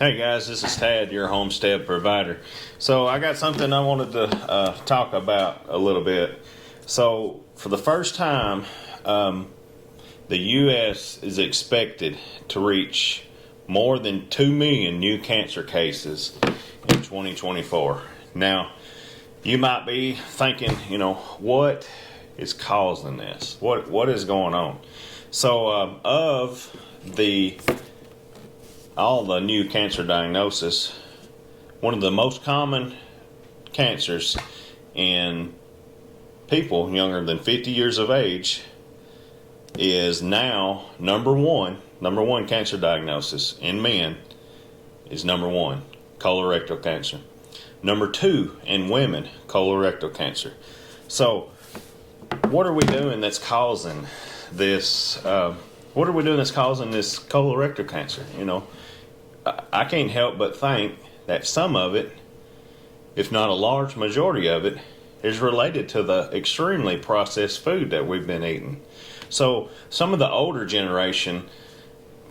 Hey guys, this is Tad, your homestead provider. So I got something I wanted to talk about a little bit. So for the first time, the U.S. is expected to reach more than 2 million new cancer cases in 2024. Now, you might be thinking, what is causing this? What is going on? So of all the new cancer diagnosis, one of the most common cancers in people younger than 50 years of age is now number one cancer diagnosis in men is number one, colorectal cancer. Number two in women, colorectal cancer. So what are we doing that's causing this? What are we doing that's causing this colorectal cancer? I can't help but think that some of it, if not a large majority of it, is related to the extremely processed food that we've been eating. So some of the older generation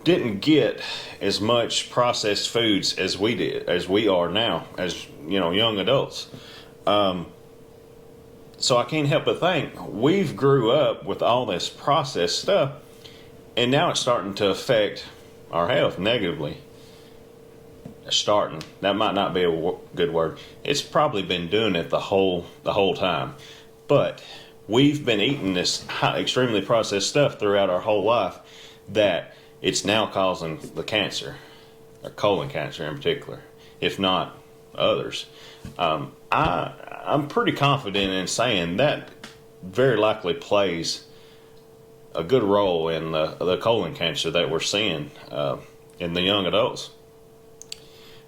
didn't get as much processed foods as we are now, as young adults. So I can't help but think we've grew up with all this processed stuff, and now it's starting to affect our health negatively. That might not be a good word. It's probably been doing it the whole time, but we've been eating this extremely processed stuff throughout our whole life that it's now causing the cancer, or colon cancer in particular, if not others. I'm pretty confident in saying that very likely plays a good role in the colon cancer that we're seeing in the young adults.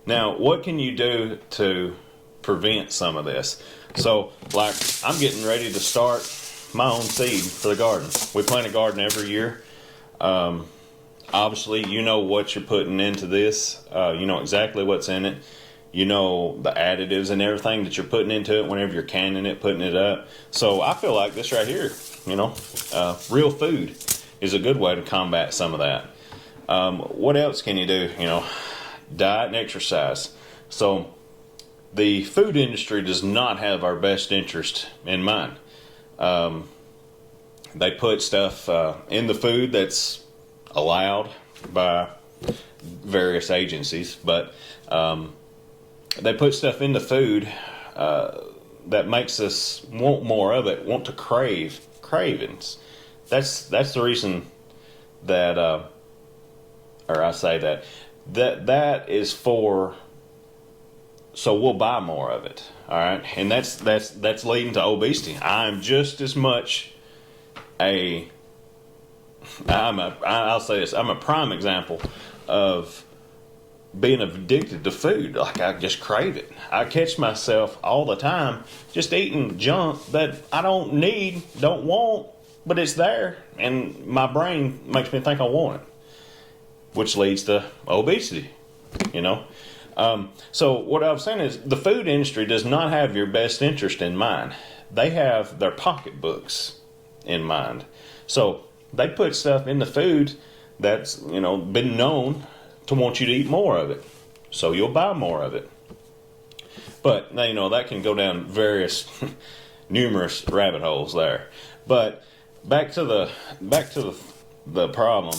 Now, what can you do to prevent some of this? So, I'm getting ready to start my own seed for the garden. We plant a garden every year. Obviously, you know what you're putting into this. You know exactly what's in it. You know the additives and everything that you're putting into it whenever you're canning it, putting it up. So I feel like this right here, real food is a good way to combat some of that. What else can you do? Diet and exercise. So the food industry does not have our best interest in mind. They put stuff in the food that's allowed by various agencies, but they put stuff in the food that makes us want more of it, want to cravings. That's the reason that, or I say that is for, so we'll buy more of it. All right, and that's leading to obesity. I'm just as much I'll say this, I'm a prime example of being addicted to food. I just crave it. I catch myself all the time just eating junk that I don't need, don't want, but it's there, and my brain makes me think I want it, which leads to obesity. So what I was saying is the food industry does not have your best interest in mind. They have their pocketbooks in mind. So they put stuff in the food that's been known to want you to eat more of it, so you'll buy more of it. But that can go down various numerous rabbit holes there. But back to the problem.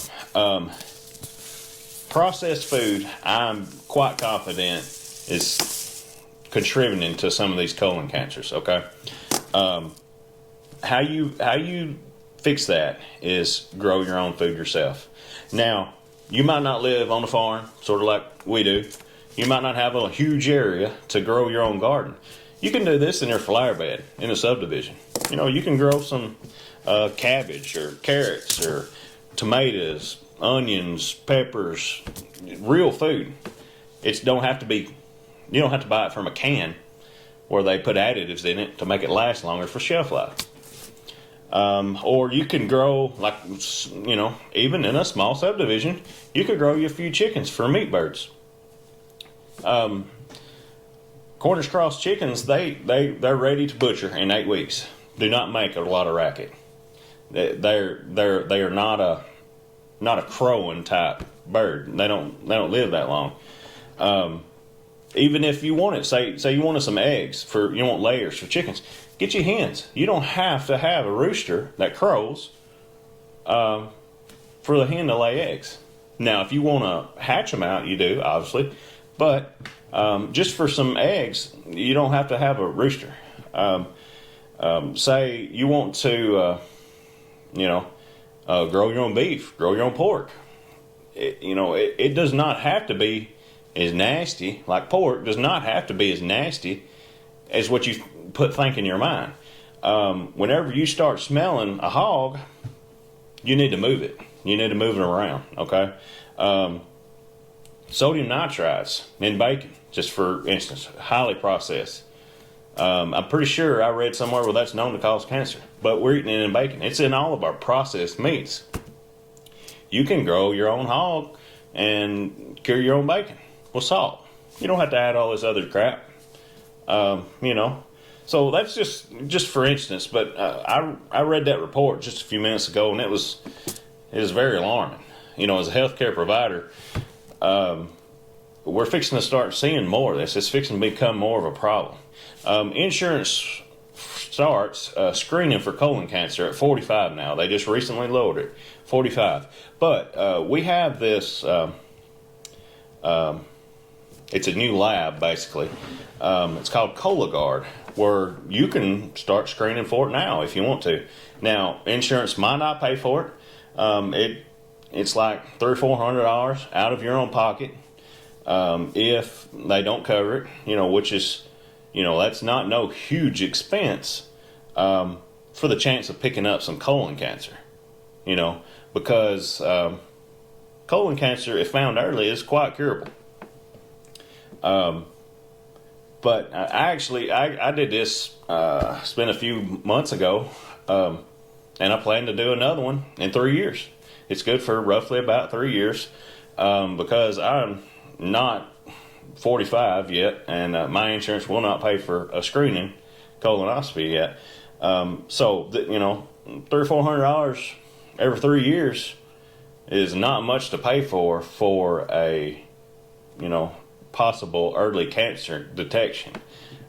Processed food, I'm quite confident, is contributing to some of these colon cancers. Okay, how you fix that is grow your own food yourself. Now, you might not live on a farm, sort of like we do. You might not have a huge area to grow your own garden. You can do this in your flower bed in a subdivision. You can grow some cabbage or carrots or tomatoes, onions, peppers, real food. You don't have to buy it from a can where they put additives in it to make it last longer for shelf life. Or you can grow, even in a small subdivision, you could grow you a few chickens for meat birds. Cornish cross chickens, they're ready to butcher in 8 weeks. Do not make a lot of racket. They are not a crowing type bird. They don't live that long. Even if you want it, say you wanted some eggs you want layers for chickens, get you hens. You don't have to have a rooster that crows for the hen to lay eggs. Now, if you want to hatch them out, you do, obviously. But just for some eggs, you don't have to have a rooster. Say you want to, grow your own beef, grow your own pork. It does not have to be as nasty, like pork does not have to be as nasty as what you think in your mind. Whenever you start smelling a hog, you need to move it. You need to move it around, okay? Sodium nitrites in bacon, just for instance, highly processed. I'm pretty sure I read somewhere where that's known to cause cancer, but we're eating it in bacon. It's in all of our processed meats. You can grow your own hog and cure your own bacon with salt. You don't have to add all this other crap, So that's just for instance. But I read that report just a few minutes ago, and it was very alarming. As a healthcare provider, we're fixing to start seeing more of this. It's fixing to become more of a problem. Insurance starts screening for colon cancer at 45 now. They just recently lowered it, 45. But we have this. It's a new lab, basically. It's called Colorectal, where you can start screening for it now if you want to. Now, insurance might not pay for it. It's like $300 or $400 out of your own pocket if they don't cover it. Which is, that's not no huge expense for the chance of picking up some colon cancer. Because colon cancer, if found early, is quite curable. But I did this, spent a few months ago, and I plan to do another one in 3 years. It's good for roughly about 3 years, because I'm not 45 yet, and my insurance will not pay for a screening colonoscopy yet. So $300 or $400 every 3 years is not much to pay for a possible early cancer detection,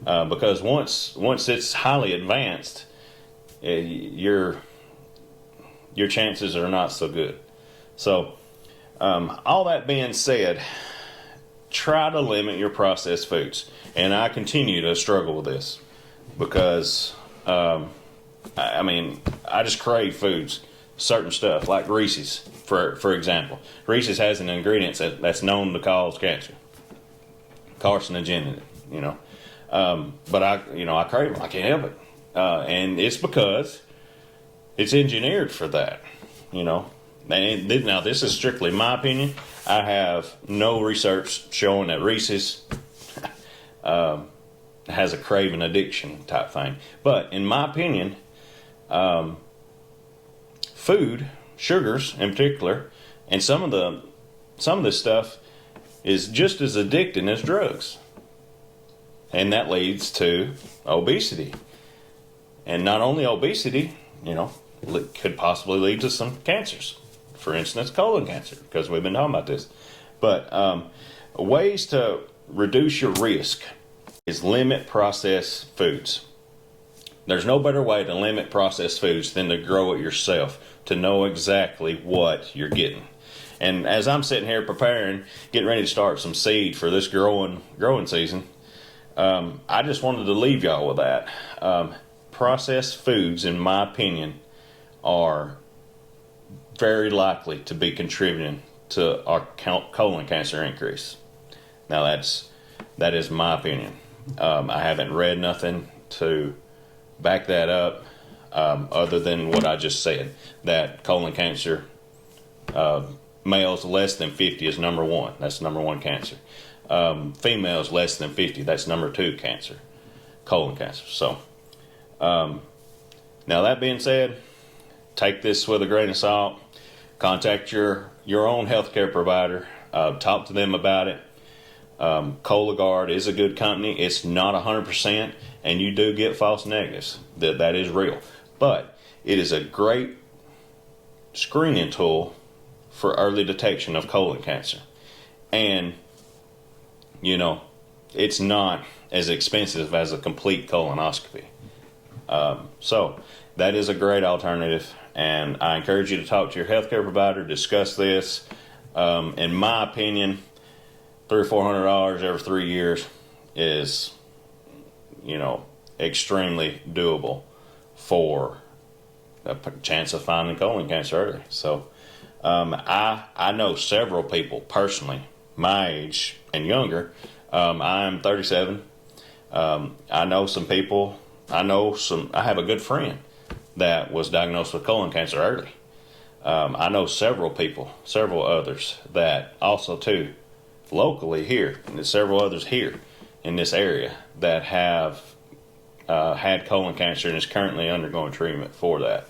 because once it's highly advanced, your chances are not so good. So all that being said, try to limit your processed foods, and I continue to struggle with this because I just crave foods, certain stuff like Reese's, for example. Reese's has an ingredient that's known to cause cancer, carcinogen in it, but I crave them. I can't help it, and it's because it's engineered for that, And now this is strictly my opinion. I have no research showing that Reese's has a craving addiction type thing, but in my opinion, food, sugars in particular, and some of this stuff is just as addicting as drugs. And that leads to obesity. And not only obesity, could possibly lead to some cancers. For instance, colon cancer, because we've been talking about this. But ways to reduce your risk is limit processed foods. There's no better way to limit processed foods than to grow it yourself, to know exactly what you're getting. And as I'm sitting here getting ready to start some seed for this growing season, I just wanted to leave y'all with that. Processed foods, in my opinion, are very likely to be contributing to our colon cancer increase. Now that is my opinion. I haven't read nothing to back that up, other than what I just said, that colon cancer, males less than 50 is number one. That's number one cancer. Females less than 50, that's number two cancer, colon cancer. So, now that being said, take this with a grain of salt. Contact your own healthcare provider. Talk to them about it. Cologuard is a good company. It's not 100%, and you do get false negatives. That is real. But it is a great screening tool for early detection of colon cancer. And you know, it's not as expensive as a complete colonoscopy. So that is a great alternative, and I encourage you to talk to your healthcare provider, discuss this. In my opinion, $300 or $400 every 3 years is, you know, extremely doable for a chance of finding colon cancer early. So I know several people personally, my age and younger. I'm 37. I know some people. I have a good friend that was diagnosed with colon cancer early. I know several people, several others that also too, locally here, and there's several others here in this area that have had colon cancer and is currently undergoing treatment for that.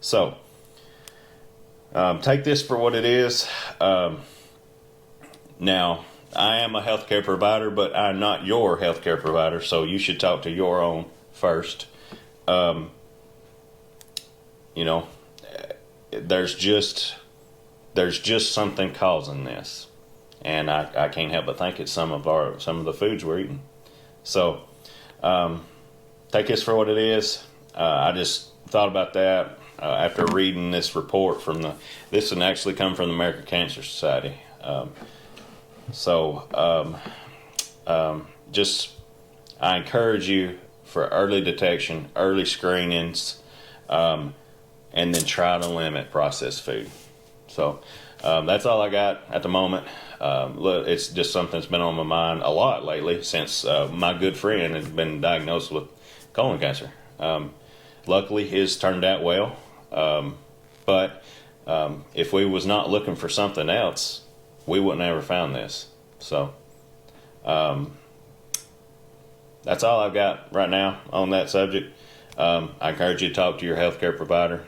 So take this for what it is. Now, I am a healthcare provider, but I'm not your healthcare provider, so you should talk to your own first. You know, there's just something causing this, and I can't help but think it's some of the foods we're eating. So take this for what it is. I just thought about that after reading this report this one actually come from the American Cancer Society. I encourage you for early detection, early screenings, and then try to limit processed food. So that's all I got at the moment. It's just something that's been on my mind a lot lately since my good friend has been diagnosed with colon cancer. Luckily, his turned out well, but if we was not looking for something else, we wouldn't have ever found this. So that's all I've got right now on that subject. I encourage you to talk to your healthcare provider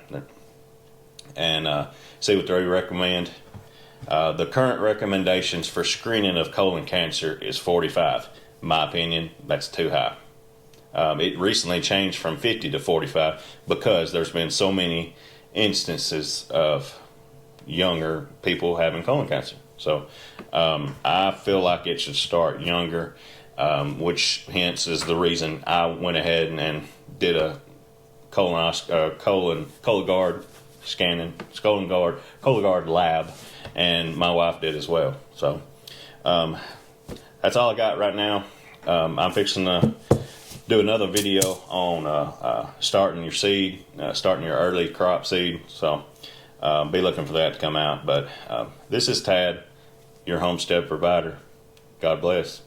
and see what they recommend. The current recommendations for screening of colon cancer is 45. In my opinion, that's too high. It recently changed from 50 to 45 because there's been so many instances of younger people having colon cancer. So I feel like it should start younger, which hence is the reason I went ahead and did a Cologuard scanning, Cologuard lab, and my wife did as well. So that's all I got right now. I'm fixing to do another video on starting your seed, starting your early crop seed. So be looking for that to come out. But this is Tad, your homestead provider. God bless.